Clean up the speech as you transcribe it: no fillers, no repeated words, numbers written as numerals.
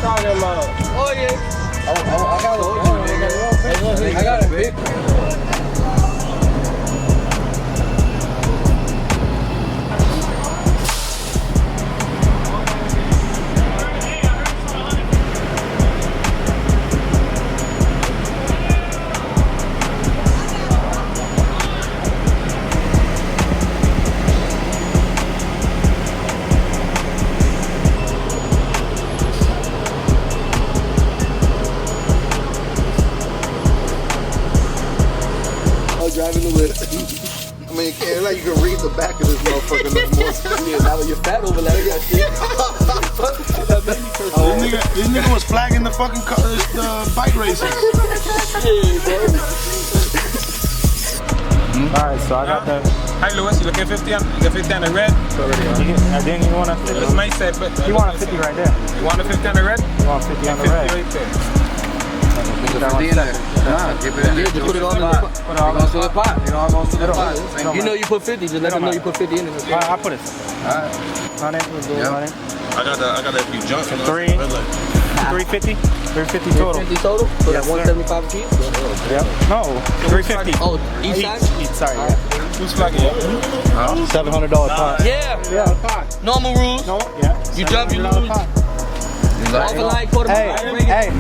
talking about? Oh, yeah. I got it, big. Driving the whip. I mean, it's like you can read the back of this motherfucker no more. Yeah, now that you're fat overlap that shit. This nigga was flagging the fucking bike races. Alright, so I got the. Hi Lewis, you looking 50 on? You got 50 on the red? Then you want a 50? It was my set, but you want a 50 right there. You want a 50 on the red? You want a 50 on the red. Right there. Nah, keep it in there. Just put it on the pot. It all goes to the pot. It all goes to the pot. You know you put 50, just let them know you put 50 in it. I'll put it. Alright. 100, we'll do 100. I got a few junk. 350. 350 total. 350 total? So yes, that 175 piece? Yep. No, 350. Oh, each side? Each side, yeah. Who's flagging? $700 pot. Yeah. Pot. Normal rules. No, yeah. You jump, you lose. Hey,